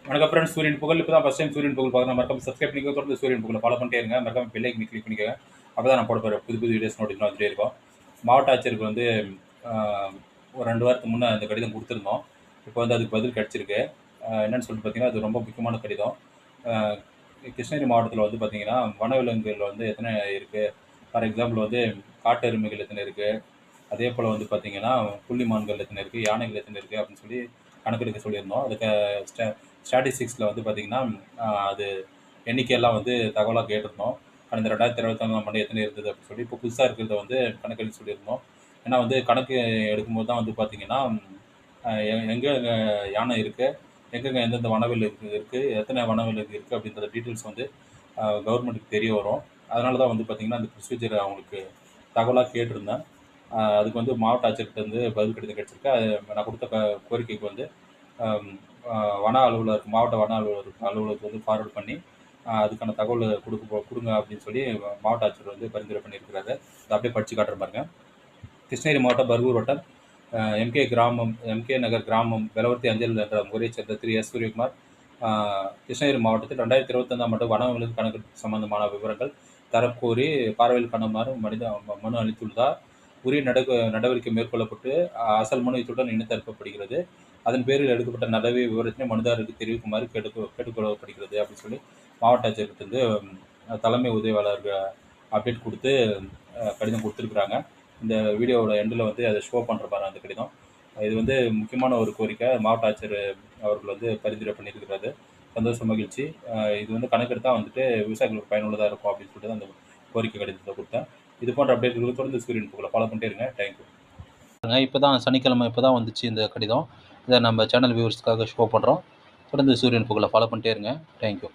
வணக்கம் ஃப்ரெண்ட்ஸ். சூரியன் புகழ் இப்போ தான் ஃபஸ்ட் டைம் சூரியன் புகழ் பார்க்குறேன். மறக்காம சப்ஸ்கிரைப் பண்ணிக்கோ, தொடர்ந்து சூரியன் புகழை ஃபாலோ பண்ணிட்டே இருங்க. மறக்காம பெல் ஐக்கனை கிளிக் பண்ணிக்கோங்க. அப்போ தான் நான் போட போகிற புது புது வீடியோஸ் நோட்டிஃபிகேஷன் வந்துட்டே இருக்கும். மாவட்ட ஆட்சியருக்கு வந்து ஒரு 2 வாரத்துக்கு முன்னே அந்த கடிதம் கொடுத்துருந்தோம். இப்போ வந்து அதுக்கு பதில் கிடச்சிருக்கு. என்னென்னு சொல்லிட்டு பார்த்தீங்கன்னா, அது ரொம்ப முக்கியமான கடிதம். அஹ், கிருஷ்ணகிரி மாவட்டத்தில் வந்து பார்த்தீங்கன்னா, வனவிலங்குகள் வந்து எத்தனை இருக்குது, ஃபார் எக்ஸாம்பிள் வந்து காட்டு எருமைகள் எத்தனை இருக்குது, அதே போல் வந்து பார்த்தீங்கன்னா புள்ளிமான்கள் எத்தனை இருக்குது, யானைகள் எத்தனை இருக்குது அப்படின்னு சொல்லி கணக்கெடுக்க சொல்லியிருந்தோம். அதுக்கு ஸ்டாட்டிஸ்டிக்ஸில் வந்து பார்த்திங்கன்னா அது எண்ணிக்கையெல்லாம் வந்து தகவலாக கேட்டிருந்தோம். கடந்த 2021ஆம் ஆண்டு எத்தனை இருந்தது அப்படின்னு சொல்லி. இப்போ புதுசாக இருக்கிறத வந்து கணக்கெடுக்க சொல்லியிருந்தோம். ஏன்னா வந்து கணக்கு எடுக்கும்போது தான் வந்து பார்த்திங்கன்னா எங்கே யானை இருக்குது, எங்கெங்கே எந்தெந்த வனவிலங்கு இருக்குது, எத்தனை வனவிலங்கு இருக்குது அப்படின்ற டீட்டெயில்ஸ் வந்து கவர்மெண்ட்டுக்கு தெரிய வரும். அதனால தான் வந்து பார்த்திங்கன்னா அந்த ப்ரொசீஜரை அவங்களுக்கு தகவலாக கேட்டிருந்தேன். அதுக்கு வந்து மாவட்ட ஆட்சியர்கிட்ட வந்து பதில் கடிதம் கிடச்சிருக்கு. அது நான் கொடுத்த கோரிக்கைக்கு வந்து வன அலுவலர், மாவட்ட வன அலுவலருக்கு வந்து ஃபார்வர்ட் பண்ணி அதுக்கான தகவல் கொடுங்க அப்படின்னு சொல்லி மாவட்ட ஆட்சியர் வந்து பரிந்துரை பண்ணியிருக்கிறாரு. அதை அப்படியே படித்து காட்டுற பாருங்க. கிருஷ்ணகிரி மாவட்டம் பர்கூர் வட்டம் எம்கே நகர் கிராமம் வெலவர்த்தி அஞ்சல் என்ற முறையைச் சேர்ந்த திரு எஸ் சூரியகுமார் கிருஷ்ணகிரி மாவட்டத்தில் 2025ஆம் ஆண்டு வனவிலங்கு கணக்கு சம்பந்தமான விவரங்கள் தரக்கோரி பார்வையில் காணுமாறு மனு அளித்துள்ளார். உரிய நடவடிக்கை மேற்கொள்ளப்பட்டு அசல் மனு இத்துடன் இணைத்தரப்படுகிறது. அதன் பேரில் எடுக்கப்பட்ட நடவடிக்கை விவரத்தினை மனுதாரருக்கு தெரிவிக்குமாறு கேட்டுக்கொள்ளப்படுகிறது அப்படின்னு சொல்லி மாவட்ட ஆட்சியர்கிட்ட வந்து தலைமை உதவியாளருக்கு அப்டேட் கொடுத்து கடிதம் கொடுத்துருக்குறாங்க. இந்த வீடியோவோட எண்டில் வந்து அதை ஷோ பண்ணுற பாருங்க அந்த கடிதம். இது வந்து முக்கியமான ஒரு கோரிக்கை. மாவட்ட ஆட்சியர் அவர்கள் வந்து பரிந்துரை பண்ணியிருக்கிறாரு. சந்தோஷம், மகிழ்ச்சி. இது வந்து கணக்கெடுத்தால் வந்துட்டு விவசாயிகளுக்கு பயனுள்ளதாக இருக்கும் அப்படின்னு சொல்லிட்டு அந்த கோரிக்கை கடிதத்தை கொடுத்தேன். இது போன்ற அப்டேட்டுகளுக்கு தொடர்ந்து சூரியன் புகழை ஃபாலோ பண்ணிட்டே இருங்க. தேங்க்யூ. இப்போ தான் சனிக்கிழமை இப்போ தான் வந்துச்சு இந்த கடிதம். இதை நம்ம சேனல் வியூவர்ஸ்க்காக ஷோ பண்ணுறோம். தொடர்ந்து சூரியன் புகழை ஃபாலோ பண்ணிட்டே இருங்க. தேங்க்யூ.